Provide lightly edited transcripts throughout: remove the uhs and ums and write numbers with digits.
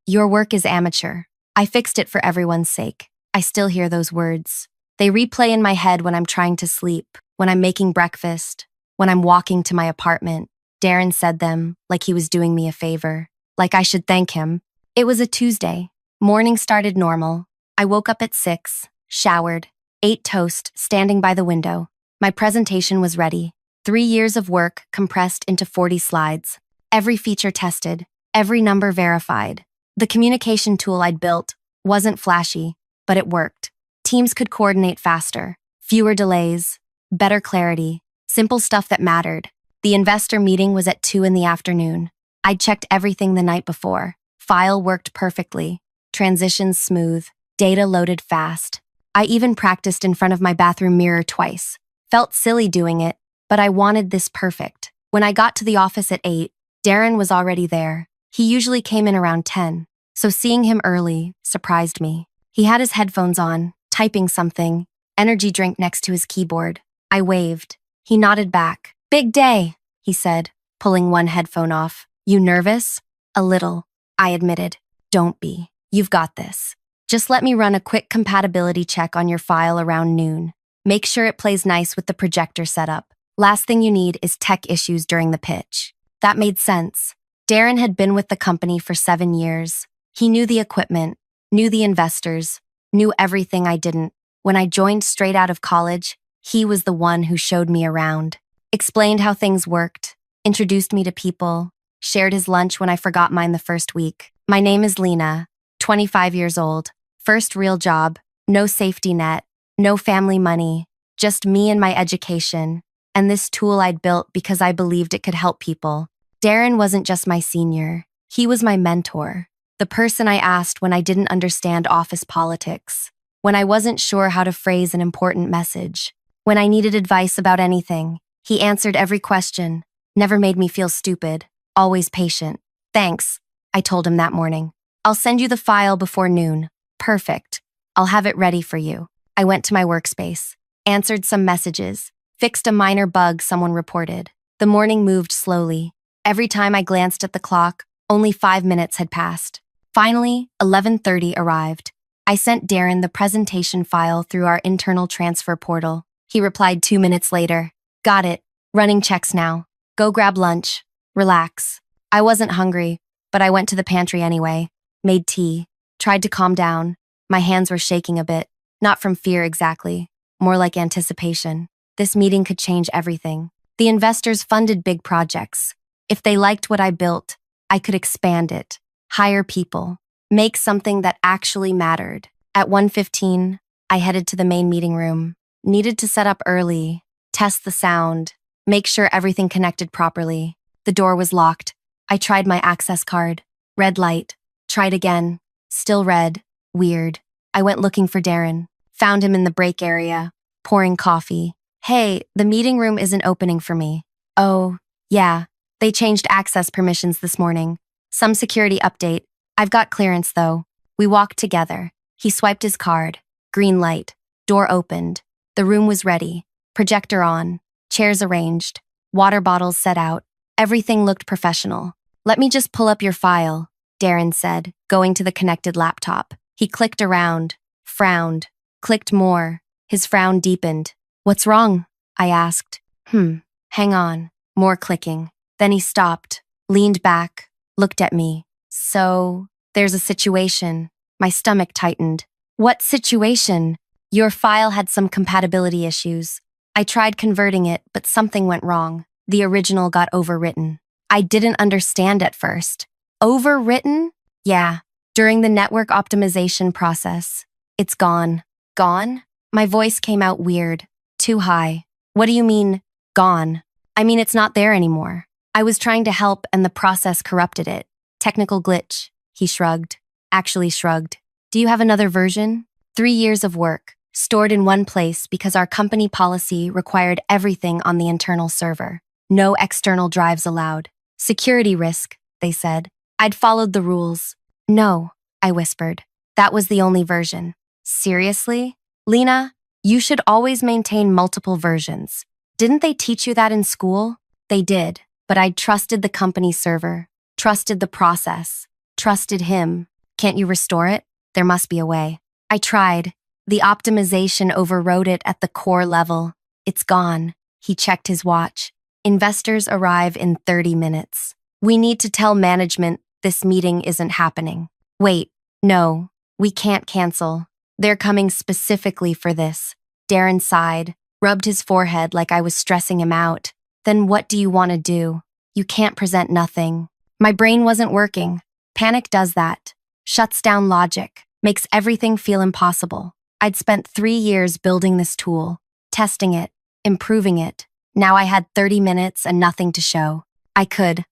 Your work is amateur. I fixed it for everyone's sake. I still hear those words. They replay in my head when I'm trying to sleep, when I'm making breakfast, when I'm walking to my apartment. Darren said them like he was doing me a favor, like I should thank him. It was a Tuesday. Morning started normal. I woke up at 6, showered, ate toast, standing by the window. My presentation was ready. 3 years of work compressed into 40 slides. Every feature tested, every number verified. The communication tool I'd built wasn't flashy, but it worked. Teams could coordinate faster, fewer delays, better clarity, simple stuff that mattered. The investor meeting was at 2 in the afternoon. I'd checked everything the night before. File worked perfectly, transitions smooth, data loaded fast. I even practiced in front of my bathroom mirror twice. Felt silly doing it, but I wanted this perfect. When I got to the office at 8, Darren was already there. He usually came in around 10, so seeing him early surprised me. He had his headphones on, typing something, energy drink next to his keyboard. I waved. He nodded back. "Big day," he said, pulling one headphone off. "You nervous?" "A little," I admitted. "Don't be. You've got this. Just let me run a quick compatibility check on your file around noon. Make sure it plays nice with the projector setup. Last thing you need is tech issues during the pitch." That made sense. Darren had been with the company for 7 years. He knew the equipment, knew the investors, knew everything I didn't. When I joined straight out of college, he was the one who showed me around, explained how things worked, introduced me to people, shared his lunch when I forgot mine the first week. "My name is Lena, 25 years old, first real job, no safety net, no family money, just me and my education, and this tool I'd built because I believed it could help people." Darren wasn't just my senior. He was my mentor, the person I asked when I didn't understand office politics, when I wasn't sure how to phrase an important message, when I needed advice about anything. He answered every question, never made me feel stupid, always patient. "Thanks," I told him that morning. "I'll send you the file before noon." "Perfect. I'll have it ready for you." I went to my workspace, answered some messages, fixed a minor bug someone reported. The morning moved slowly. Every time I glanced at the clock, only 5 minutes had passed. Finally, 11:30 arrived. I sent Darren the presentation file through our internal transfer portal. He replied 2 minutes later. "Got it. Running checks now. Go grab lunch. Relax." I wasn't hungry, but I went to the pantry anyway, made tea, tried to calm down. My hands were shaking a bit, not from fear exactly, more like anticipation. This meeting could change everything. The investors funded big projects. If they liked what I built, I could expand it, hire people, make something that actually mattered. At 1:15, I headed to the main meeting room. Needed to set up early, test the sound, make sure everything connected properly. The door was locked. I tried my access card. Red light. Tried again. Still red. Weird. I went looking for Darren. Found him in the break area, pouring coffee. "Hey, the meeting room isn't opening for me." "Oh, yeah. They changed access permissions this morning. Some security update. I've got clearance, though." We walked together. He swiped his card. Green light. Door opened. The room was ready. Projector on. Chairs arranged. Water bottles set out. Everything looked professional. "Let me just pull up your file," Darren said, going to the connected laptop. He clicked around, frowned, clicked more. His frown deepened. "What's wrong?" I asked. Hang on." More clicking. Then he stopped, leaned back, looked at me. "So, there's a situation." My stomach tightened. "What situation?" "Your file had some compatibility issues. I tried converting it, but something went wrong. The original got overwritten." I didn't understand at first. "Overwritten?" "Yeah. During the network optimization process. It's gone." "Gone?" My voice came out weird, too high. "What do you mean, gone?" "I mean it's not there anymore. I was trying to help and the process corrupted it. Technical glitch." He shrugged. Actually shrugged. "Do you have another version?" 3 years of work, stored in one place because our company policy required everything on the internal server. No external drives allowed. "Security risk," they said. I'd followed the rules. "No," I whispered. "That was the only version." "Seriously? Lena, you should always maintain multiple versions. Didn't they teach you that in school?" "They did, but I'd trusted the company server, trusted the process, trusted him. Can't you restore it? There must be a way. I tried. The optimization overrode it at the core level. It's gone. He checked his watch. Investors arrive in 30 minutes. We need to tell management this meeting isn't happening. Wait, no, we can't cancel. They're coming specifically for this. Darren sighed, rubbed his forehead like I was stressing him out. Then what do you want to do? You can't present nothing. My brain wasn't working. Panic does that. Shuts down logic, makes everything feel impossible. I'd spent 3 years building this tool, testing it, improving it. Now I had 30 minutes and nothing to show. I could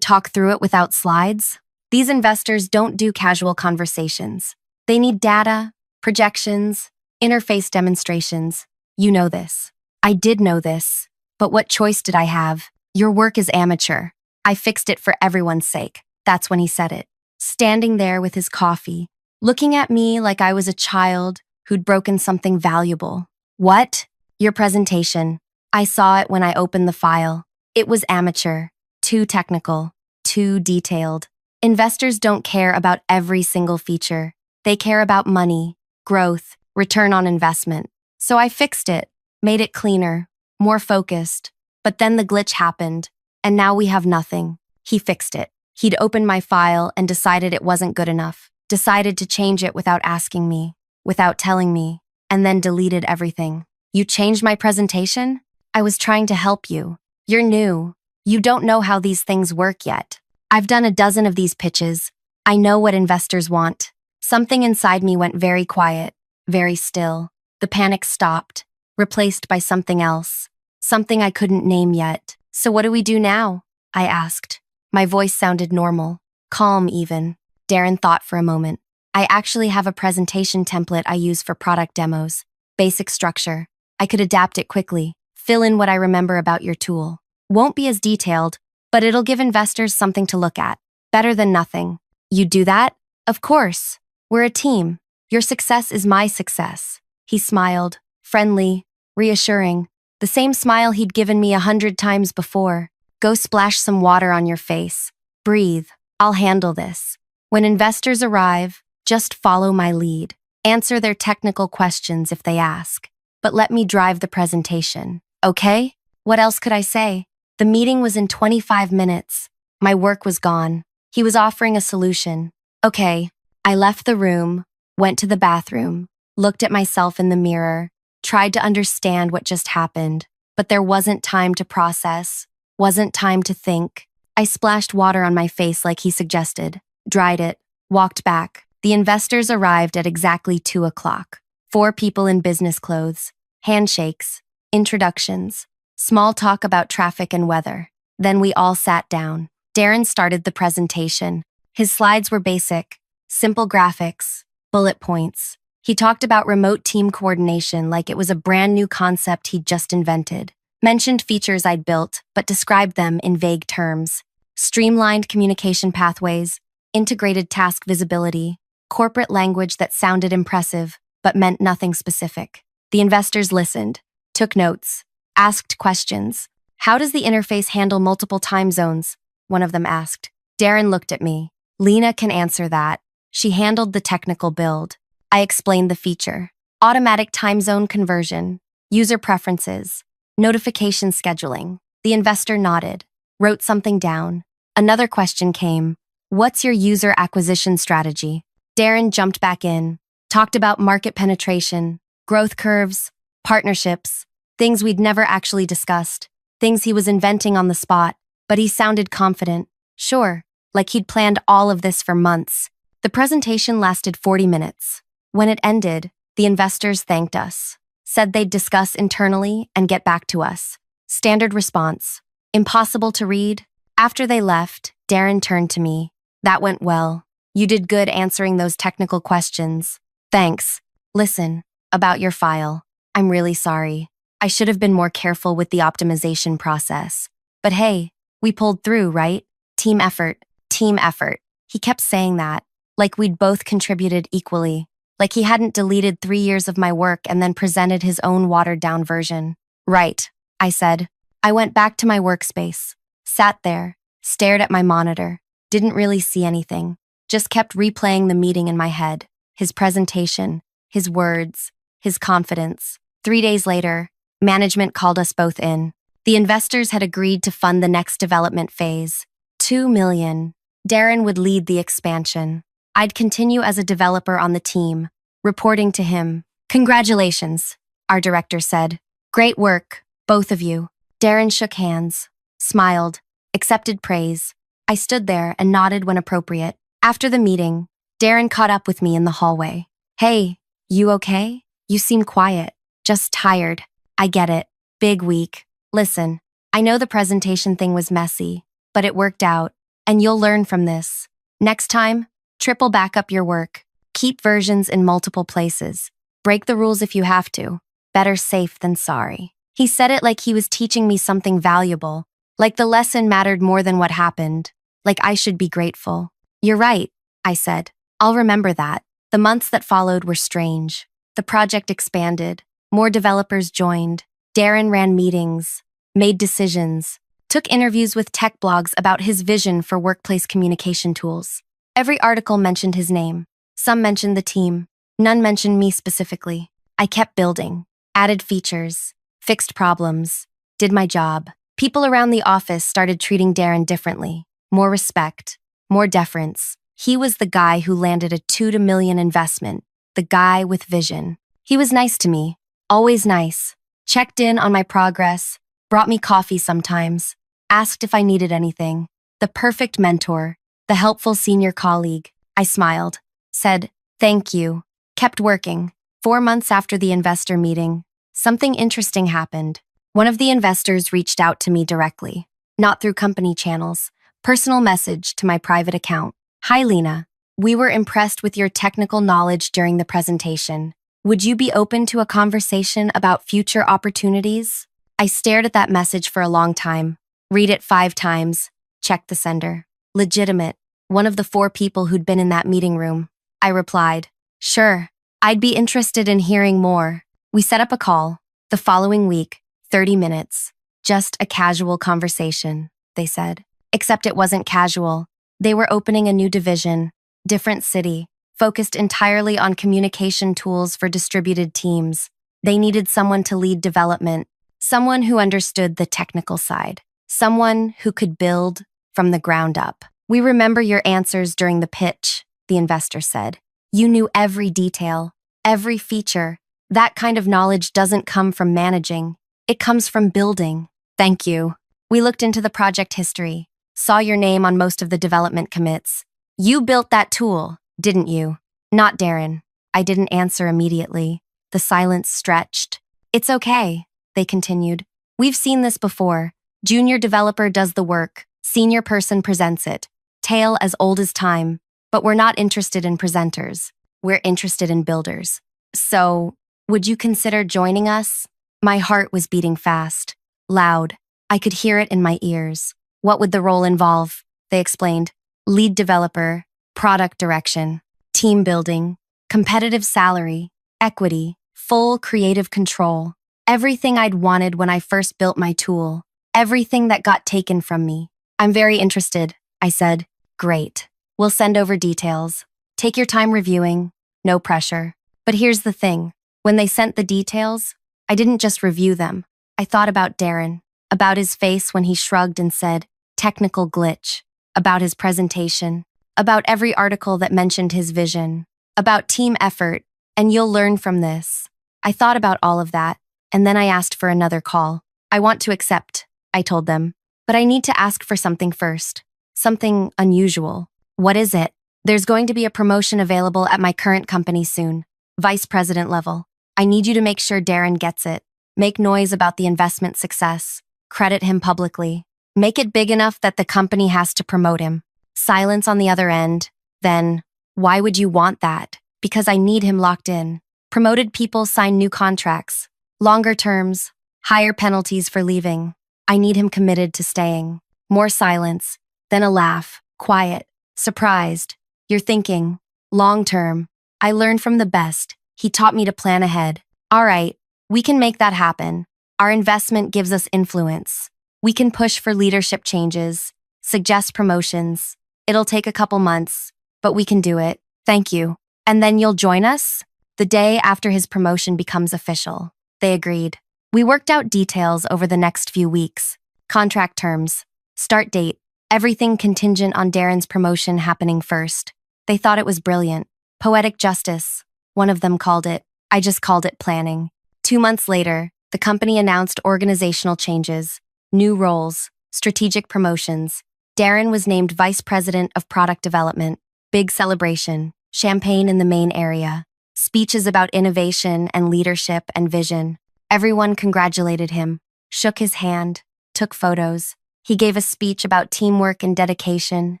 talk through it without slides. These investors don't do casual conversations. They need data, projections, interface demonstrations. You know this. I did know this. But what choice did I have? Your work is amateur. I fixed it for everyone's sake. That's when he said it. Standing there with his coffee, looking at me like I was a child who'd broken something valuable. What? Your presentation. I saw it when I opened the file. It was amateur, too technical, too detailed. Investors don't care about every single feature. They care about money, growth, return on investment. So I fixed it, made it cleaner, more focused. But then the glitch happened, and now we have nothing. He fixed it. He'd opened my file and decided it wasn't good enough, decided to change it without asking me, without telling me, and then deleted everything. You changed my presentation? I was trying to help you. You're new. You don't know how these things work yet. I've done a dozen of these pitches. I know what investors want. Something inside me went very quiet, very still. The panic stopped, replaced by something else, something I couldn't name yet. So what do we do now? I asked. My voice sounded normal, calm even. Darren thought for a moment. I actually have a presentation template I use for product demos. Basic structure. I could adapt it quickly, fill in what I remember about your tool. Won't be as detailed, but it'll give investors something to look at. Better than nothing. You do that? Of course. We're a team. Your success is my success. He smiled, friendly, reassuring. The same smile he'd given me 100 times before. Go splash some water on your face. Breathe. I'll handle this. When investors arrive, just follow my lead. Answer their technical questions if they ask. But let me drive the presentation. Okay? What else could I say? The meeting was in 25 minutes. My work was gone. He was offering a solution. Okay. I left the room, went to the bathroom, looked at myself in the mirror, tried to understand what just happened, but there wasn't time to process, wasn't time to think. I splashed water on my face like he suggested, dried it, walked back. The investors arrived at exactly 2 o'clock. 4 people in business clothes, handshakes, introductions, small talk about traffic and weather. Then we all sat down. Darren started the presentation. His slides were basic, simple graphics, bullet points. He talked about remote team coordination like it was a brand new concept he'd just invented. Mentioned features I'd built, but described them in vague terms. Streamlined communication pathways, integrated task visibility, corporate language that sounded impressive, but meant nothing specific. The investors listened, took notes, asked questions. How does the interface handle multiple time zones? One of them asked. Darren looked at me. Lena can answer that. She handled the technical build. I explained the feature. Automatic time zone conversion, user preferences, notification scheduling. The investor nodded, wrote something down. Another question came. What's your user acquisition strategy? Darren jumped back in, talked about market penetration, growth curves, partnerships, things we'd never actually discussed, things he was inventing on the spot, but he sounded confident. Sure, like he'd planned all of this for months. The presentation lasted 40 minutes. When it ended, the investors thanked us, said they'd discuss internally and get back to us. Standard response. Impossible to read? After they left, Darren turned to me. That went well. You did good answering those technical questions. Thanks. Listen, about your file. I'm really sorry. I should have been more careful with the optimization process. But hey, we pulled through, right? Team effort. Team effort. He kept saying that, like we'd both contributed equally, like he hadn't deleted 3 years of my work and then presented his own watered-down version. Right, I said. I went back to my workspace, sat there, stared at my monitor, didn't really see anything, Just kept replaying the meeting in my head. His presentation, his words, his confidence. 3 days later, management called us both in. The investors had agreed to fund the next development phase. 2 million. Darren would lead the expansion. I'd continue as a developer on the team, reporting to him. Congratulations, our director said. Great work, both of you. Darren shook hands, smiled, accepted praise. I stood there and nodded when appropriate. After the meeting, Darren caught up with me in the hallway. Hey, you okay? You seem quiet. Just tired. I get it. Big week. Listen, I know the presentation thing was messy, but it worked out, and you'll learn from this. Next time, triple back up your work. Keep versions in multiple places. Break the rules if you have to. Better safe than sorry. He said it like he was teaching me something valuable, like the lesson mattered more than what happened, like I should be grateful. You're right, I said. I'll remember that. The months that followed were strange. The project expanded. More developers joined. Darren ran meetings, made decisions, took interviews with tech blogs about his vision for workplace communication tools. Every article mentioned his name. Some mentioned the team. None mentioned me specifically. I kept building, added features, fixed problems, did my job. People around the office started treating Darren differently. More respect, more deference. He was the guy who landed a 2 million investment, the guy with vision. He was nice to me, always nice. Checked in on my progress, brought me coffee sometimes, asked if I needed anything. The perfect mentor, the helpful senior colleague. I smiled, said, thank you, kept working. 4 months after the investor meeting, something interesting happened. One of the investors reached out to me directly, not through company channels, personal message to my private account. Hi, Lena. We were impressed with your technical knowledge during the presentation. Would you be open to a conversation about future opportunities? I stared at that message for a long time. Read it 5 times. Check the sender. Legitimate. One of the 4 people who'd been in that meeting room. I replied, sure. I'd be interested in hearing more. We set up a call. The following week, 30 minutes. Just a casual conversation, they said. Except it wasn't casual. They were opening a new division, different city, focused entirely on communication tools for distributed teams. They needed someone to lead development, someone who understood the technical side, someone who could build from the ground up. We remember your answers during the pitch, the investor said. You knew every detail, every feature. That kind of knowledge doesn't come from managing. It comes from building. Thank you. We looked into the project history, saw your name on most of the development commits. You built that tool, didn't you? Not Darren. I didn't answer immediately. The silence stretched. It's okay, they continued. We've seen this before. Junior developer does the work. Senior person presents it. Tale as old as time. But we're not interested in presenters. We're interested in builders. So, would you consider joining us? My heart was beating fast, loud. I could hear it in my ears. What would the role involve? They explained. Lead developer, product direction, team building, competitive salary, equity, full creative control. Everything I'd wanted when I first built my tool. Everything that got taken from me. I'm very interested, I said. Great. We'll send over details. Take your time reviewing. No pressure. But here's the thing. When they sent the details, I didn't just review them. I thought about Darren, about his face when he shrugged and said, technical glitch, about his presentation, about every article that mentioned his vision, about team effort, and you'll learn from this. I thought about all of that, and then I asked for another call. I want to accept, I told them, but I need to ask for something first. Something unusual. What is it? There's going to be a promotion available at my current company soon, vice president level. I need you to make sure Darren gets it. Make noise about the investment success. Credit him publicly. Make it big enough that the company has to promote him. Silence on the other end. Then, why would you want that? Because I need him locked in. Promoted people sign new contracts. Longer terms. Higher penalties for leaving. I need him committed to staying. More silence. Then a laugh. Quiet. Surprised. You're thinking. Long term. I learned from the best. He taught me to plan ahead. All right, we can make that happen. Our investment gives us influence. We can push for leadership changes, suggest promotions. It'll take a couple months, but we can do it. Thank you. And then you'll join us? The day after his promotion becomes official. They agreed. We worked out details over the next few weeks. Contract terms, start date, everything contingent on Darren's promotion happening first. They thought it was brilliant. Poetic justice, one of them called it. I just called it planning. 2 months later, the company announced organizational changes, new roles, strategic promotions. Darren was named Vice President of Product Development. Big celebration, champagne in the main area, speeches about innovation and leadership and vision. Everyone congratulated him, shook his hand, took photos. He gave a speech about teamwork and dedication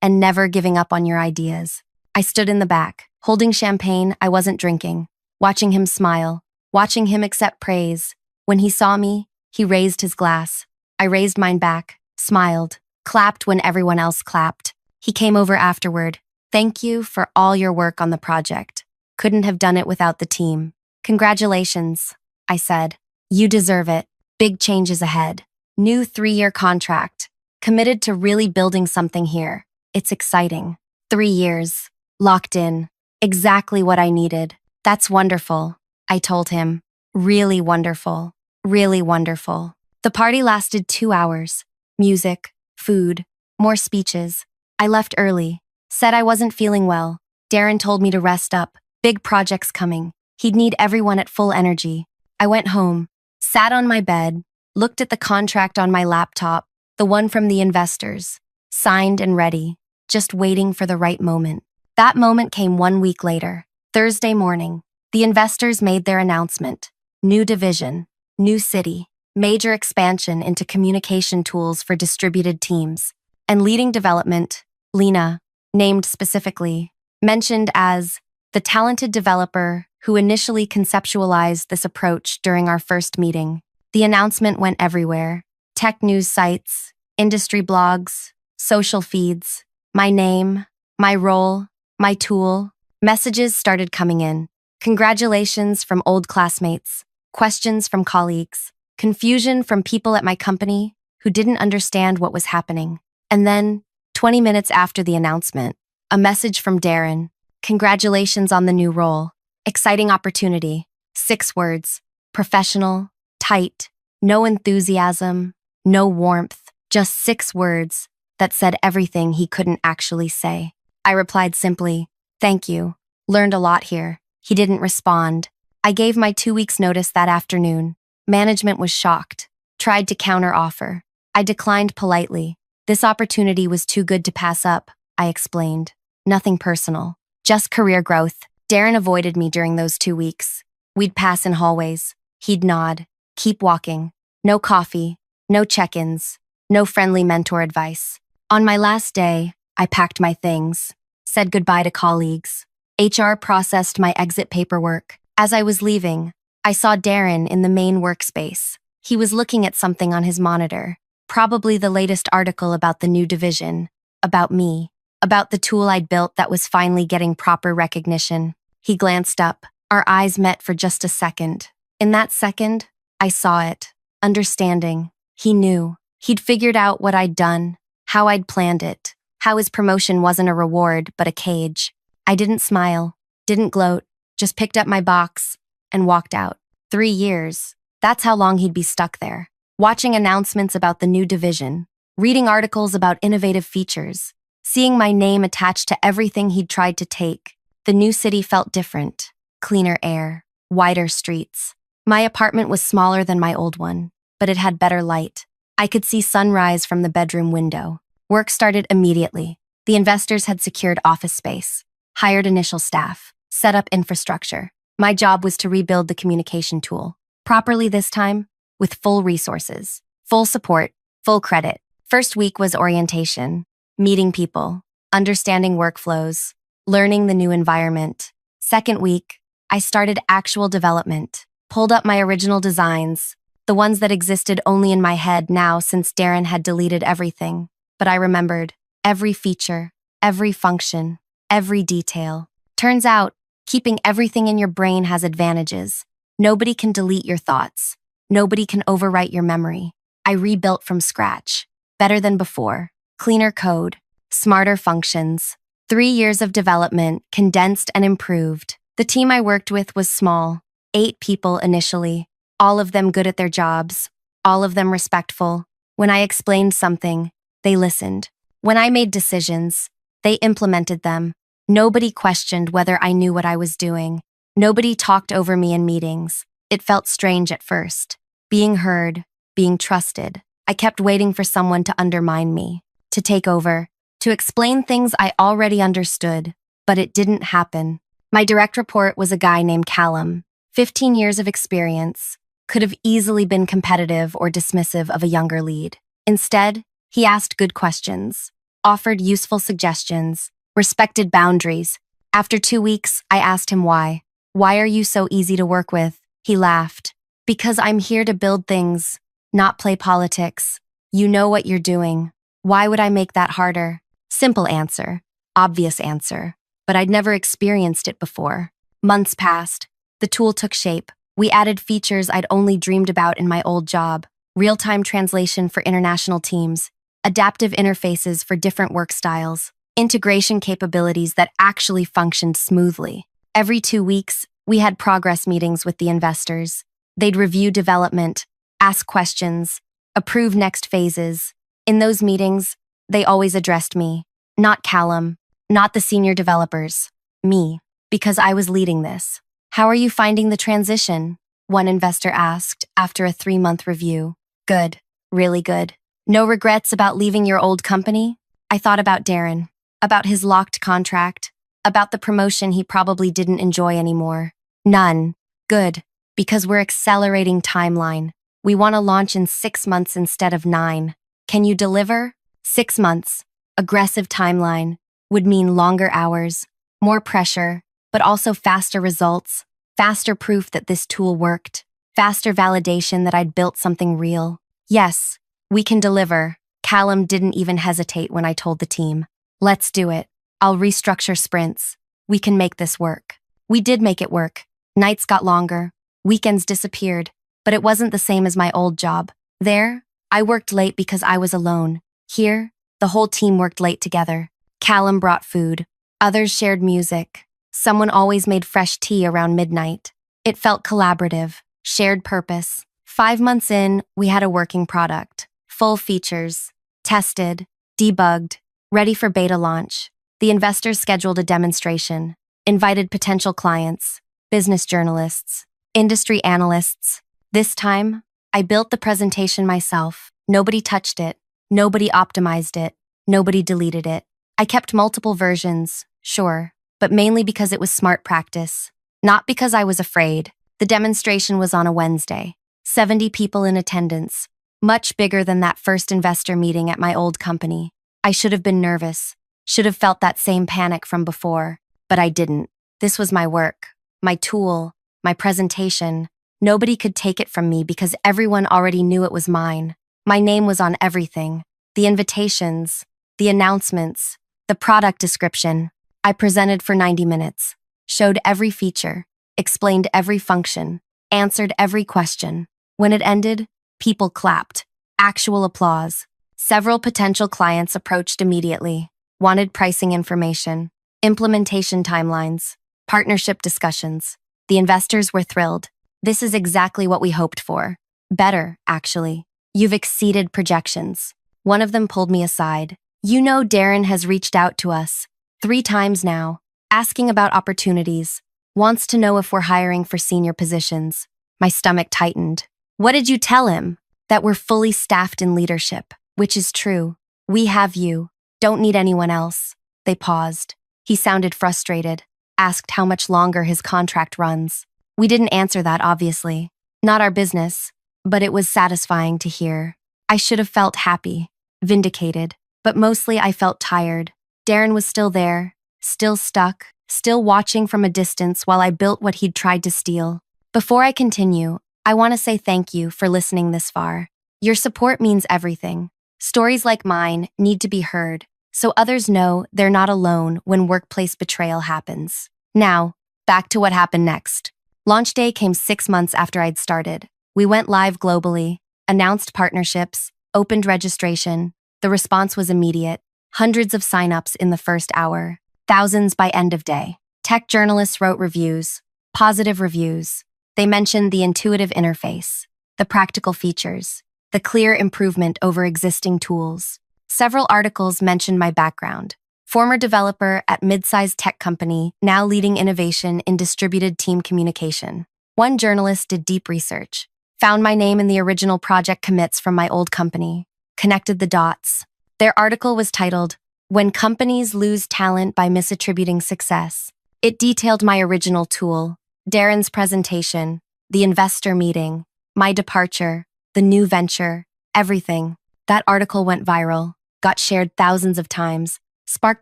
and never giving up on your ideas. I stood in the back, holding champagne I wasn't drinking, watching him smile, watching him accept praise. When he saw me, he raised his glass. I raised mine back, smiled, clapped when everyone else clapped. He came over afterward. Thank you for all your work on the project. Couldn't have done it without the team. Congratulations, I said. You deserve it. Big changes ahead. New 3-year contract. Committed to really building something here. It's exciting. 3 years. Locked in. Exactly what I needed. That's wonderful, I told him. Really wonderful. Really wonderful. The party lasted 2 hours. Music, food, more speeches. I left early. Said I wasn't feeling well. Darren told me to rest up. Big projects coming. He'd need everyone at full energy. I went home, sat on my bed, looked at the contract on my laptop, the one from the investors, signed and ready, just waiting for the right moment. That moment came 1 week later, Thursday morning. The investors made their announcement. New division, new city, major expansion into communication tools for distributed teams, and leading development, Lena, named specifically, mentioned as the talented developer who initially conceptualized this approach during our first meeting. The announcement went everywhere. Tech news sites, industry blogs, social feeds, my name, my role, my tool. Messages started coming in. Congratulations from old classmates, questions from colleagues, confusion from people at my company who didn't understand what was happening. And then, 20 minutes after the announcement, a message from Darren. Congratulations on the new role. Exciting opportunity. 6 words. Professional, tight, no enthusiasm, no warmth, just 6 words that said everything he couldn't actually say. I replied simply, thank you. Learned a lot here. He didn't respond. I gave my 2 weeks notice that afternoon. Management was shocked. Tried to counter-offer. I declined politely. This opportunity was too good to pass up, I explained. Nothing personal. Just career growth. Darren avoided me during those 2 weeks. We'd pass in hallways. He'd nod. Keep walking. No coffee. No check-ins. No friendly mentor advice. On my last day, I packed my things. Said goodbye to colleagues. HR processed my exit paperwork. As I was leaving, I saw Darren in the main workspace. He was looking at something on his monitor. Probably the latest article about the new division. About me. About the tool I'd built that was finally getting proper recognition. He glanced up. Our eyes met for just a second. In that second, I saw it. Understanding. He knew. He'd figured out what I'd done, how I'd planned it, how his promotion wasn't a reward but a cage. I didn't smile, didn't gloat, just picked up my box and walked out. 3 years. That's how long he'd be stuck there. Watching announcements about the new division, reading articles about innovative features, seeing my name attached to everything he'd tried to take. The new city felt different. Cleaner air, wider streets. My apartment was smaller than my old one, but it had better light. I could see sunrise from the bedroom window. Work started immediately. The investors had secured office space, hired initial staff, set up infrastructure. My job was to rebuild the communication tool, properly this time, with full resources, full support, full credit. First week was orientation, meeting people, understanding workflows, learning the new environment. Second week, I started actual development, pulled up my original designs, the ones that existed only in my head now since Darren had deleted everything. But I remembered every feature, every function, every detail. Turns out, keeping everything in your brain has advantages. Nobody can delete your thoughts. Nobody can overwrite your memory. I rebuilt from scratch. Better than before. Cleaner code, smarter functions, 3 years of development, condensed and improved. The team I worked with was small, 8 people initially, all of them good at their jobs, all of them respectful. When I explained something, they listened. When I made decisions, they implemented them. Nobody questioned whether I knew what I was doing. Nobody talked over me in meetings. It felt strange at first. Being heard, being trusted. I kept waiting for someone to undermine me, to take over, to explain things I already understood, but it didn't happen. My direct report was a guy named Callum, 15 years of experience, could have easily been competitive or dismissive of a younger lead. Instead, he asked good questions, offered useful suggestions, respected boundaries. After 2 weeks, I asked him why. Why are you so easy to work with? He laughed. Because I'm here to build things, not play politics. You know what you're doing. Why would I make that harder? Simple answer, obvious answer, but I'd never experienced it before. Months passed. The tool took shape. We added features I'd only dreamed about in my old job. Real-time translation for international teams, adaptive interfaces for different work styles, integration capabilities that actually functioned smoothly. Every 2 weeks, we had progress meetings with the investors. They'd review development, ask questions, approve next phases. In those meetings, they always addressed me, not Callum, not the senior developers, me, because I was leading this. How are you finding the transition? One investor asked after a 3-month review. Good, really good. No regrets about leaving your old company? I thought about Darren, about his locked contract, about the promotion he probably didn't enjoy anymore. None. Good, because we're accelerating timeline. We want to launch in 6 months instead of 9. Can you deliver? 6 months. Aggressive timeline would mean longer hours, more pressure, but also faster results, faster proof that this tool worked, faster validation that I'd built something real. Yes, we can deliver. Callum didn't even hesitate when I told the team. Let's do it. I'll restructure sprints. We can make this work. We did make it work. Nights got longer. Weekends disappeared. But it wasn't the same as my old job. There, I worked late because I was alone. Here, the whole team worked late together. Callum brought food. Others shared music. Someone always made fresh tea around midnight. It felt collaborative, shared purpose. 5 months in, we had a working product. Full features. Tested, debugged, ready for beta launch. The investors scheduled a demonstration, invited potential clients, business journalists, industry analysts. This time, I built the presentation myself. Nobody touched it. Nobody optimized it. Nobody deleted it. I kept multiple versions, sure, but mainly because it was smart practice, not because I was afraid. The demonstration was on a Wednesday. 70 people in attendance, much bigger than that first investor meeting at my old company. I should have been nervous, should have felt that same panic from before, but I didn't. This was my work, my tool, my presentation. Nobody could take it from me because everyone already knew it was mine. My name was on everything. The invitations, the announcements, the product description. I presented for 90 minutes, showed every feature, explained every function, answered every question. When it ended, people clapped. Actual applause. Several potential clients approached immediately, wanted pricing information, implementation timelines, partnership discussions. The investors were thrilled. This is exactly what we hoped for. Better, actually. You've exceeded projections. One of them pulled me aside. You know Darren has reached out to us 3 times now, asking about opportunities, wants to know if we're hiring for senior positions. My stomach tightened. What did you tell him? That we're fully staffed in leadership, which is true. We have you. Don't need anyone else. They paused. He sounded frustrated, asked how much longer his contract runs. We didn't answer that, obviously. Not our business, but it was satisfying to hear. I should have felt happy, vindicated, but mostly I felt tired. Darren was still there, still stuck, still watching from a distance while I built what he'd tried to steal. Before I continue, I want to say thank you for listening this far. Your support means everything. Stories like mine need to be heard, so others know they're not alone when workplace betrayal happens. Now, back to what happened next. Launch day came 6 months after I'd started. We went live globally, announced partnerships, opened registration. The response was immediate. Hundreds of signups in the first hour. thousands by end of day. Tech journalists wrote reviews, positive reviews. They mentioned the intuitive interface, the practical features, the clear improvement over existing tools. Several articles mentioned my background. Former developer at mid-sized tech company, now leading innovation in distributed team communication. One journalist did deep research, found my name in the original project commits from my old company, connected the dots. Their article was titled, "When Companies Lose Talent by Misattributing Success." It detailed my original tool, Darren's presentation, the investor meeting, my departure, the new venture, everything. That article went viral, got shared thousands of times, sparked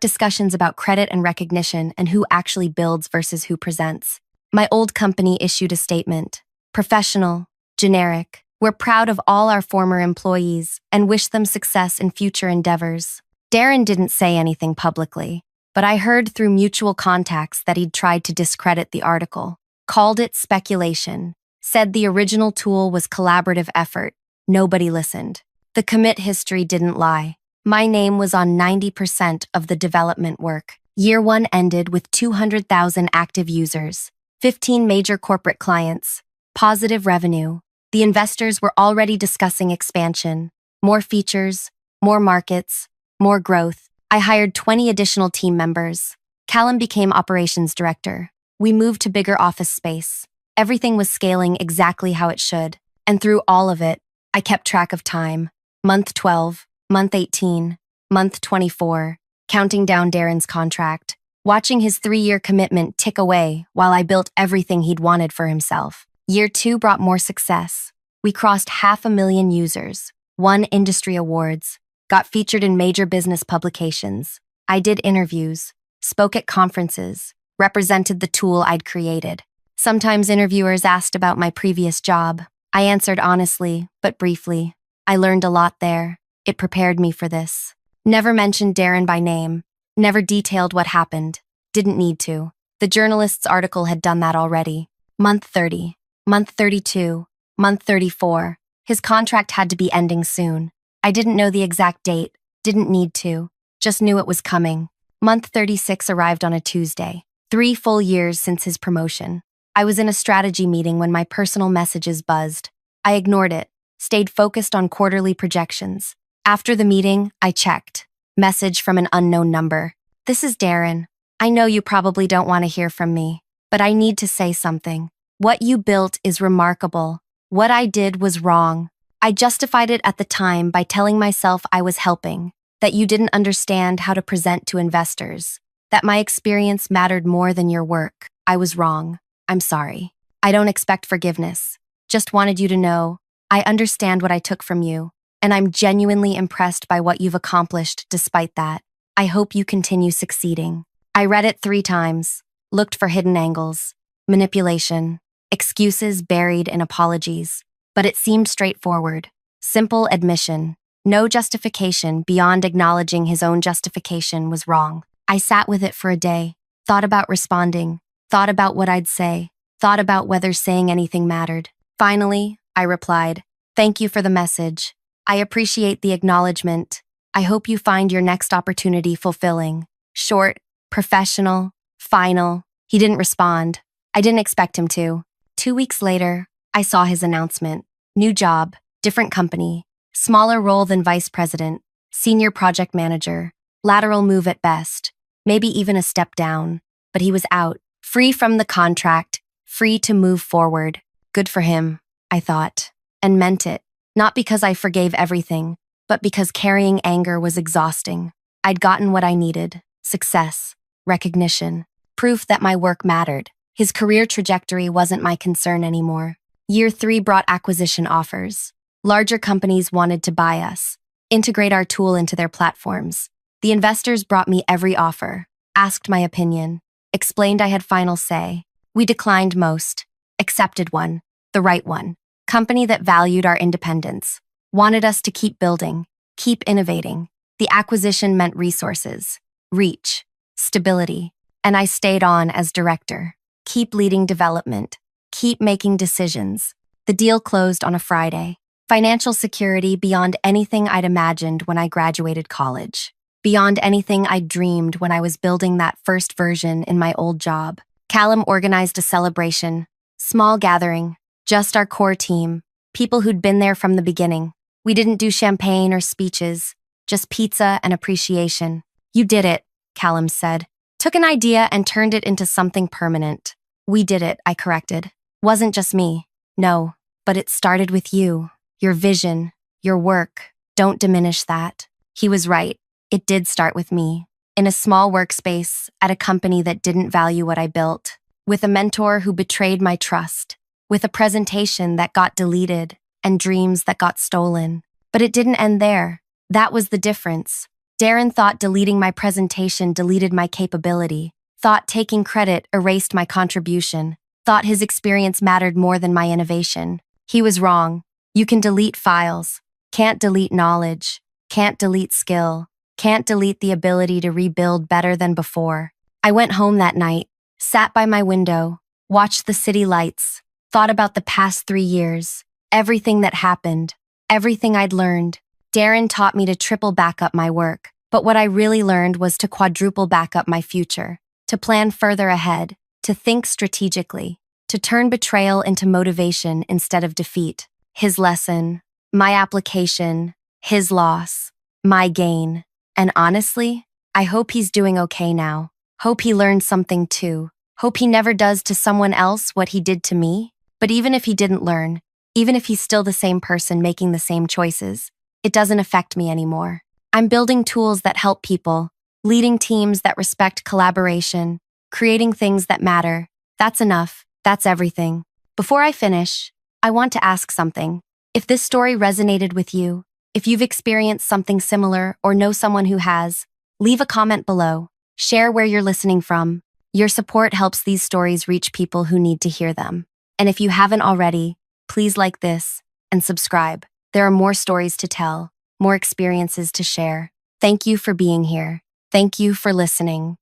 discussions about credit and recognition and who actually builds versus who presents. My old company issued a statement. Professional, generic. We're proud of all our former employees and wish them success in future endeavors. Darren didn't say anything publicly, but I heard through mutual contacts that he'd tried to discredit the article, called it speculation, said the original tool was collaborative effort. Nobody listened. The commit history didn't lie. My name was on 90% of the development work. Year 1 ended with 200,000 active users, 15 major corporate clients, positive revenue. The investors were already discussing expansion, more features, more markets, more growth. I hired 20 additional team members. Callum became operations director. We moved to bigger office space. Everything was scaling exactly how it should. And through all of it, I kept track of time. Month 12, month 18, month 24, counting down Darren's contract, watching his 3-year commitment tick away while I built everything he'd wanted for himself. Year 2 brought more success. We crossed 500,000 users, won industry awards, got featured in major business publications. I did interviews, spoke at conferences, represented the tool I'd created. Sometimes interviewers asked about my previous job. I answered honestly, but briefly. I learned a lot there. It prepared me for this. Never mentioned Darren by name. Never detailed what happened. Didn't need to. The journalist's article had done that already. Month 30. Month 32. Month 34. His contract had to be ending soon. I didn't know the exact date. Didn't need to. Just knew it was coming. Month 36 arrived on a Tuesday. 3 full years since his promotion. I was in a strategy meeting when my personal messages buzzed. I ignored it. Stayed focused on quarterly projections. After the meeting, I checked. Message from an unknown number. "This is Darren. I know you probably don't want to hear from me, but I need to say something. What you built is remarkable. What I did was wrong. I justified it at the time by telling myself I was helping, that you didn't understand how to present to investors, that my experience mattered more than your work. I was wrong. I'm sorry. I don't expect forgiveness. Just wanted you to know, I understand what I took from you, and I'm genuinely impressed by what you've accomplished despite that. I hope you continue succeeding." I read it 3 times, looked for hidden angles, manipulation, excuses buried in apologies, but it seemed straightforward. Simple admission, no justification beyond acknowledging his own justification was wrong. I sat with it for a day, thought about responding, thought about what I'd say, thought about whether saying anything mattered. Finally, I replied, "Thank you for the message. I appreciate the acknowledgement. I hope you find your next opportunity fulfilling." Short, professional, final. He didn't respond. I didn't expect him to. 2 weeks later, I saw his announcement. New job, different company, smaller role than vice president, senior project manager, lateral move at best, maybe even a step down. But he was out, free from the contract, free to move forward. Good for him, I thought, and meant it. Not because I forgave everything, but because carrying anger was exhausting. I'd gotten what I needed: success, recognition, proof that my work mattered. His career trajectory wasn't my concern anymore. Year 3 brought acquisition offers. Larger companies wanted to buy us, integrate our tool into their platforms. The investors brought me every offer, asked my opinion, explained I had final say. We declined most, accepted one, the right one. Company that valued our independence, wanted us to keep building, keep innovating. The acquisition meant resources, reach, stability, and I stayed on as director. Keep leading development, keep making decisions. The deal closed on a Friday. Financial security beyond anything I'd imagined when I graduated college. beyond anything I dreamed when I was building that first version in my old job. Callum organized a celebration, small gathering, just our core team, people who'd been there from the beginning. We didn't do champagne or speeches, just pizza and appreciation. You did it, Callum said. Took an idea and turned it into something permanent. We did it, I corrected. Wasn't just me. No, but it started with you. Your vision, your work. Don't diminish that. He was right. It did start with me. In a small workspace, at a company that didn't value what I built. With a mentor who betrayed my trust. With a presentation that got deleted and dreams that got stolen. But it didn't end there. That was the difference. Darren thought deleting my presentation deleted my capability. Thought taking credit erased my contribution. Thought his experience mattered more than my innovation. He was wrong. You can delete files. Can't delete knowledge. Can't delete skill. Can't delete the ability to rebuild better than before. I went home that night, sat by my window, watched the city lights, thought about the past 3 years, everything that happened, everything I'd learned. Darren taught me to triple back up my work, but what I really learned was to quadruple back up my future, to plan further ahead, to think strategically, to turn betrayal into motivation instead of defeat. His lesson, my application, his loss, my gain. And honestly, I hope he's doing okay now. Hope he learned something too. Hope he never does to someone else what he did to me. But even if he didn't learn, even if he's still the same person making the same choices, it doesn't affect me anymore. I'm building tools that help people, leading teams that respect collaboration, creating things that matter. That's enough. That's everything. Before I finish, I want to ask something. If this story resonated with you, if you've experienced something similar or know someone who has, leave a comment below. Share where you're listening from. Your support helps these stories reach people who need to hear them. And if you haven't already, please like this and subscribe. There are more stories to tell, more experiences to share. Thank you for being here. Thank you for listening.